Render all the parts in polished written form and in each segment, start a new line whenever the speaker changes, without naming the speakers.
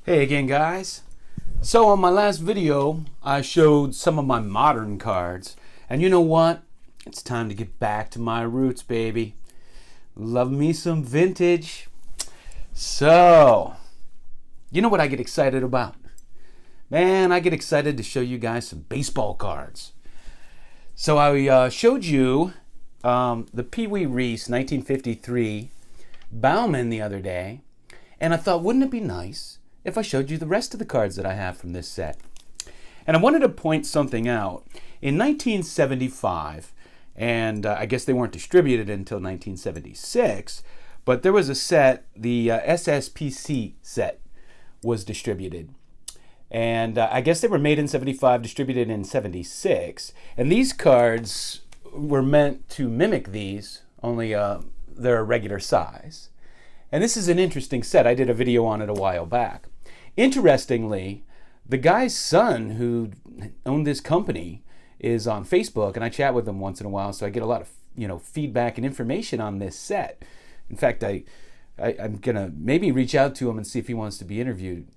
Hey again, guys. So on my last video, I showed some of my modern cards. And you know what? It's time to get back to my roots, baby. Love me some vintage. So, you know what I get excited about? Man, I get excited to show you guys some baseball cards. So I showed you the Pee Wee Reese 1953 Bowman the other day. And I thought, wouldn't it be nice if I showed you the rest of the cards that I have from this set? And I wanted to point something out. In 1975, and I guess they weren't distributed until 1976, but there was a set, the SSPC set was distributed. And I guess they were made in 75, distributed in 76. And these cards were meant to mimic these, only they're a regular size. And this is an interesting set. I did a video on it a while back. Interestingly, the guy's son who owned this company is on Facebook, and I chat with him once in a while, so I get a lot of feedback and information on this set. In fact, I'm gonna maybe reach out to him and see if he wants to be interviewed.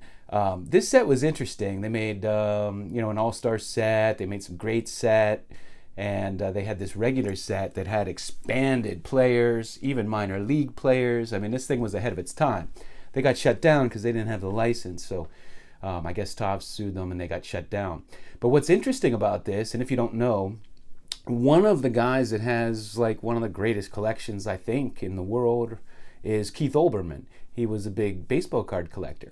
This set was interesting. They made an all-star set. They made some great set, and they had this regular set that had expanded players, even minor league players. I mean, this thing was ahead of its time. They got shut down because they didn't have the license, so I guess Topps sued them and they got shut down. But what's interesting about this, and if you don't know, one of the guys that has like one of the greatest collections, I think, in the world is Keith Olbermann. He was a big baseball card collector.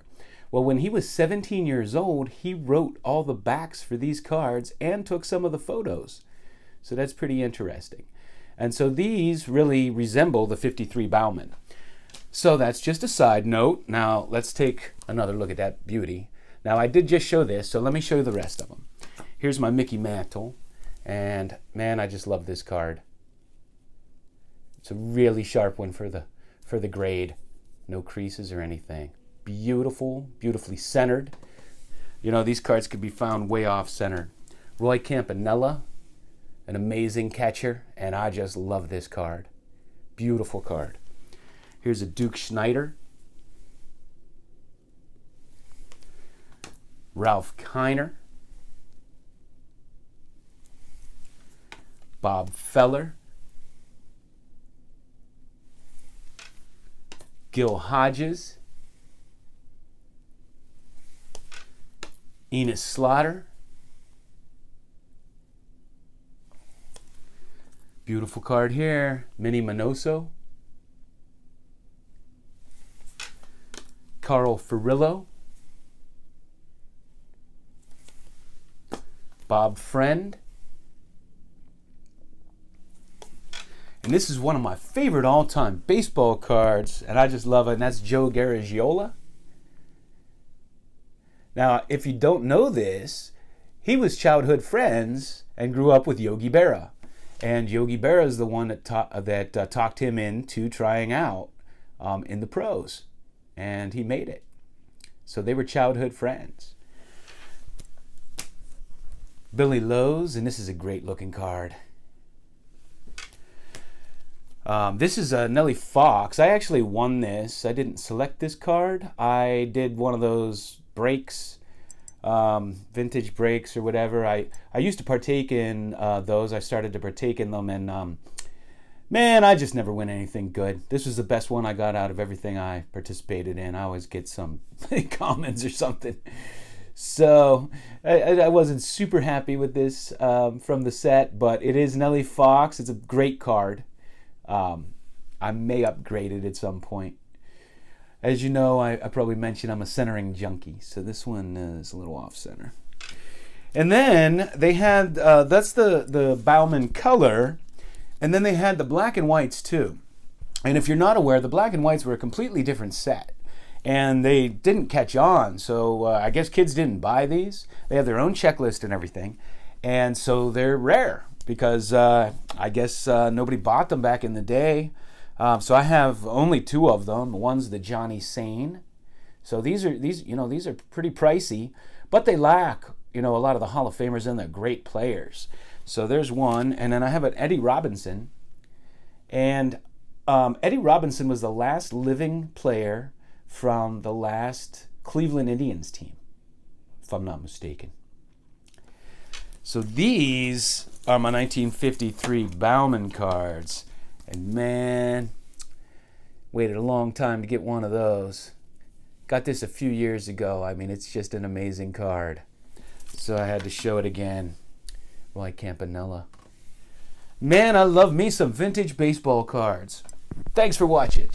Well, when he was 17 years old, he wrote all the backs for these cards and took some of the photos. So that's pretty interesting. And so these really resemble the 53 Bowman. So that's just a side note. Now let's take another look at that beauty. Now I did just show this, so let me show you the rest of them. Here's my Mickey Mantle, and man, I just love this card. It's a really sharp one for the grade. No creases or anything. Beautiful, beautifully centered. You know, these cards could be found way off center. Roy Campanella, an amazing catcher, and I just love this card. Beautiful card. Here's a Duke Schneider. Ralph Kiner. Bob Feller. Gil Hodges. Enos Slaughter. Beautiful card here. Minnie Minoso. Carl Furillo. Bob Friend. And this is one of my favorite all-time baseball cards, and I just love it, and that's Joe Garagiola. Now, if you don't know this, he was childhood friends and grew up with Yogi Berra. And Yogi Berra is the one that talked him into trying out in the pros. And he made it. So they were childhood friends. Billy Lowe's, and this is a great looking card. This is Nellie Fox. I actually won this. I didn't select this card. I did one of those breaks, vintage breaks or whatever. I used to partake in those. I started to partake in them, and man, I just never win anything good. This was the best one I got out of everything I participated in. I always get some comments or something. So I wasn't super happy with this from the set, but it is Nellie Fox. It's a great card. I may upgrade it at some point. As you know, I probably mentioned I'm a centering junkie, so this one is a little off center. And then they had, that's the Bowman color, and then they had the black and whites too. And if you're not aware, the black and whites were a completely different set. And they didn't catch on, so I guess kids didn't buy these. They have their own checklist and everything. And so they're rare because I guess nobody bought them back in the day. So I have only two of them. One's the Johnny Sane. So these are pretty pricey, but they lack a lot of the Hall of Famers and the great players. So there's one, and then I have an Eddie Robinson, and Eddie Robinson was the last living player from the last Cleveland Indians team, if I'm not mistaken. So these are my 1953 Bowman cards. And man, waited a long time to get one of those. Got this a few years ago. I mean, it's just an amazing card. So I had to show it again. Like Campanella. Man, I love me some vintage baseball cards. Thanks for watching.